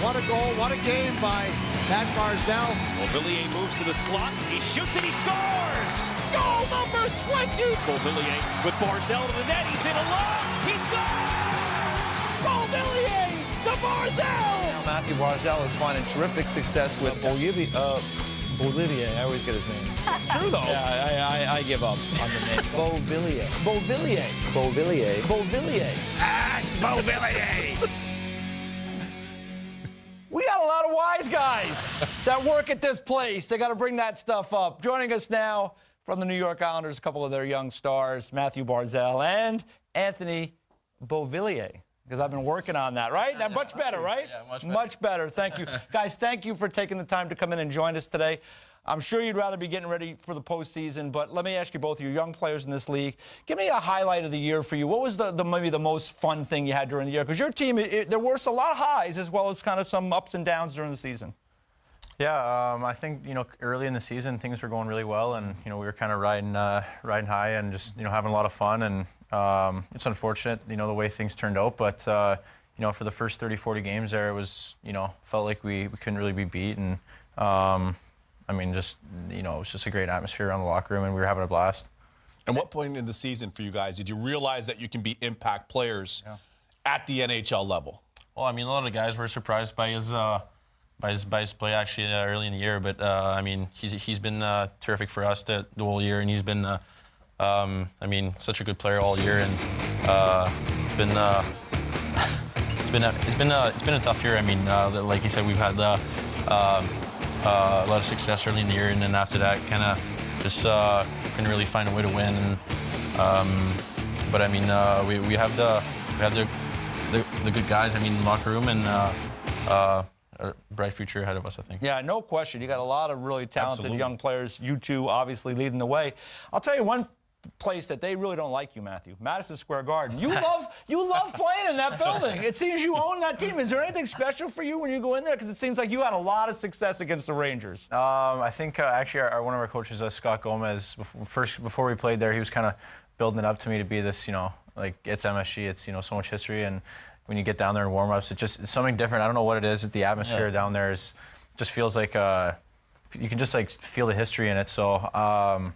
what a goal, what a game by Matt Barzal. Beauvillier moves to the slot. He shoots and he scores! Goal number 20! Beauvillier with Barzal to the net. He's in alone. He scores! Beauvillier to Barzal! Mathew Barzal is finding terrific success with Beauvillier. I always get his name. It's true, though. Yeah, I give up on the name. Beauvillier. Beauvillier. Beauvillier. Beauvillier. That's Beauvillier! We got a lot of wise guys that work at this place. They got to bring that stuff up. Joining us now from the New York Islanders, a couple of their young stars, Mathew Barzal and Anthony Beauvillier. Because I've been working on that, right? Yeah, much better, right? Yeah, much better. Thank you. Guys, thank you for taking the time to come in and join us today. I'm sure you'd rather be getting ready for the postseason, but let me ask you both, you're young players in this league. Give me a highlight of the year for you. What was maybe the most fun thing you had during the year? Because your team, there were a lot of highs as well as kind of some ups and downs during the season. Yeah, I think, early in the season, things were going really well, and, we were kind of riding high and just, having a lot of fun. And it's unfortunate, the way things turned out. But, for the first 30, 40 games there, it was, felt like we couldn't really be beat. And, it was just a great atmosphere around the locker room, and we were having a blast. At what point in the season for you guys did you realize that you can be impact players at the NHL level? Well, a lot of the guys were surprised by his play actually early in the year, but he's been terrific for us the whole year, and he's been such a good player all year, and it's been a tough year. Like you said, we've had a lot of success early in the year, and then after that, kind of just couldn't really find a way to win. We have the good guys. In the locker room, and a bright future ahead of us, I think. Yeah, no question. You got a lot of really talented young players. You two obviously leading the way. I'll tell you one place that they really don't like you, Mathew. Madison Square Garden. You love playing in that building. It seems you own that team. Is there anything special for you when you go in there? Because it seems like you had a lot of success against the Rangers. I think actually one of our coaches, Scott Gomez, before we played there, he was kind of building it up to me to be this, it's MSG, it's so much history, and when you get down there in warm-ups, it's something different. I don't know what it is. It's the atmosphere down there just feels like you can just feel the history in it. So.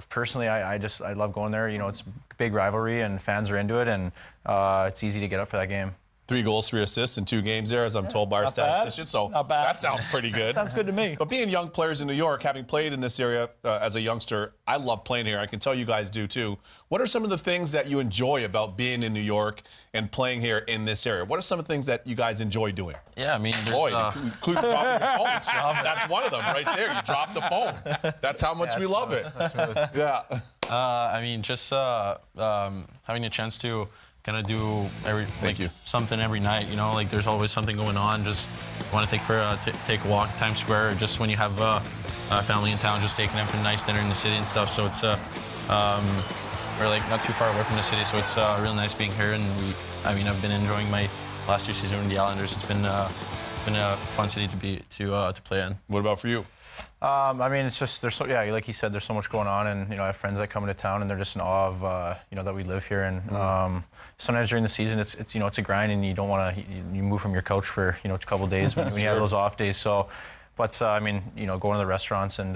Personally, I love going there. It's a big rivalry, and fans are into it, and it's easy to get up for that game. 3 goals, 3 assists in 2 games there, as I'm told by our statistician. So that sounds pretty good. Sounds good to me. But being young players in New York, having played in this area as a youngster, I love playing here. I can tell you guys do too. What are some of the things that you enjoy about being in New York and playing here in this area? What are some of the things that you guys enjoy doing? Yeah, Lloyd, including dropping your phone. That's one of them right there. You dropped the phone. That's how much we love it. Yeah. Having a chance to kind of do something every night, there's always something going on. Just want to take a walk Times Square, or just when you have a family in town, just taking them for a nice dinner in the city and stuff. So it's we're not too far away from the city, so it's real nice being here. And I've been enjoying my last 2 seasons in the Islanders. It's been a fun city to play in. What about for you? It's just like you said, there's so much going on, and I have friends that come into town, and they're just in awe of that we live here. And sometimes during the season, it's it's a grind, and you don't want to you move from your couch for a couple of days when you have those off days. So, but going to the restaurants, and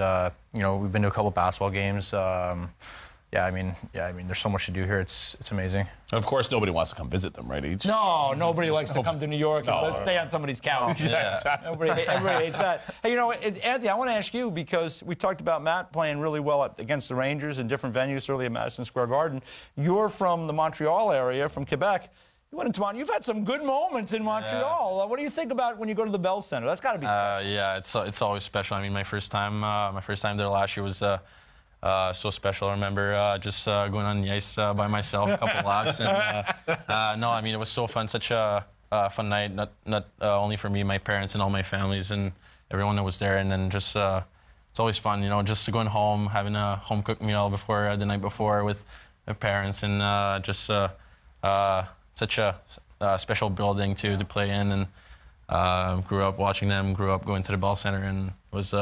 we've been to a couple of basketball games. There's so much to do here. It's amazing. And of course, nobody wants to come visit them, right, Each? No, nobody likes to come to New York and stay on somebody's couch. Yeah, exactly. Everybody hates that. Hey, Anthony, I want to ask you, because we talked about Matt playing really well against the Rangers in different venues, early at Madison Square Garden. You're from the Montreal area, from Quebec. You went into Montreal. You've had some good moments in Montreal. Yeah. What do you think about when you go to the Bell Center? That's got to be special. Yeah, it's always special. My first time there last year was so special. I remember just going on the ice by myself, a couple laps, and it was so fun. Such a fun night, not only for me, my parents, and all my families, and everyone that was there. And then just it's always fun, just going home, having a home cooked meal before the night before with my parents, and such a special building to play in, and grew up watching them, grew up going to the Bell Center, and it was.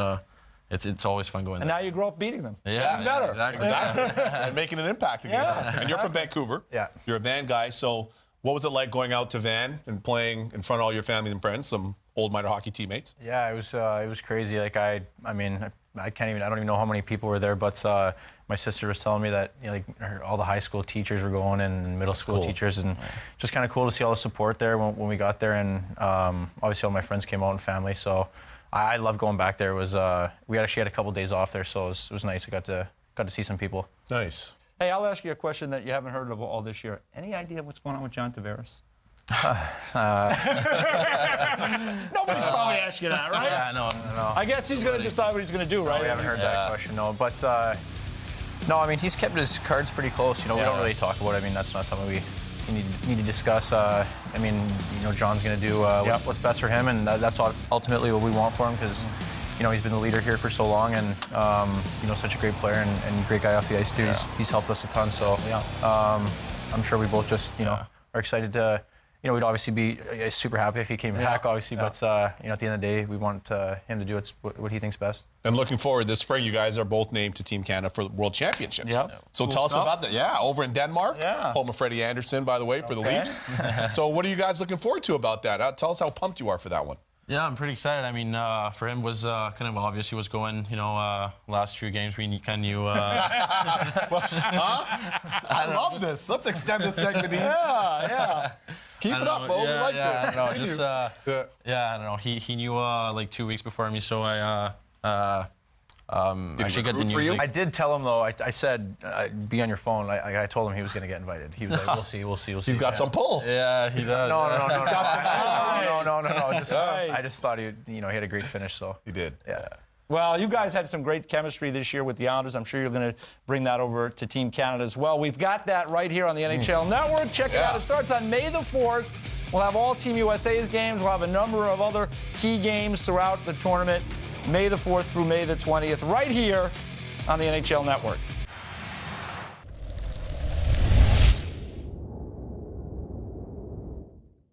It's always fun going there. And now you grow up beating them. Yeah, even better. Exactly. And making an impact against them. And you're from Vancouver. Yeah. You're a Van guy. So What was it like going out to Van and playing in front of all your family and friends, some old minor hockey teammates? Yeah, it was crazy. Like I don't even know how many people were there, but my sister was telling me that all the high school teachers were going and middle school teachers, and just kind of cool to see all the support there when we got there, and obviously all my friends came out and family. So I love going back there. It was we actually had a couple days off there, so it was nice. I got to see some people. Nice. Hey, I'll ask you a question that you haven't heard of all this year. Any idea what's going on with John Tavares? Nobody's probably asked you that, right? Yeah, no. I guess he's going to decide what he's going to do, right? We haven't heard that question, no. But no, I mean, he's kept his cards pretty close. We don't really talk about it. I mean, that's not something we need to discuss. I mean, John's going to do what's best for him, and that's ultimately what we want for him, because he's been the leader here for so long, and such a great player and great guy off the ice too. Yeah. He's helped us a ton. So I'm sure we both just are excited to. We'd obviously be super happy if he came back, obviously, but at the end of the day, we want him to do what he thinks best. And looking forward this spring, you guys are both named to Team Canada for the World Championships. Yep. So tell us about that. Yeah, over in Denmark. Yeah. Home of Freddie Anderson, by the way, for the Leafs. So what are you guys looking forward to about that? Tell us how pumped you are for that one. Yeah, I'm pretty excited. I mean, for him was kind of obvious he was going. Last few games we kind of knew. I love this. Let's extend this segment. Yeah. Keep it up, Bo. We like this. No, just I don't know. He knew like 2 weeks before me, so I actually got the news. I did tell him though. I said be on your phone. I told him he was going to get invited. He was like, we'll see. He's got some pull. Yeah, he does. No. I just thought he had a great finish. So he did. Yeah. Well, you guys had some great chemistry this year with the Islanders. I'm sure you're going to bring that over to Team Canada as well. We've got that right here on the NHL Network. Check it out. It starts on May the 4th. We'll have all Team USA's games. We'll have a number of other key games throughout the tournament, May the 4th through May the 20th, right here on the NHL Network.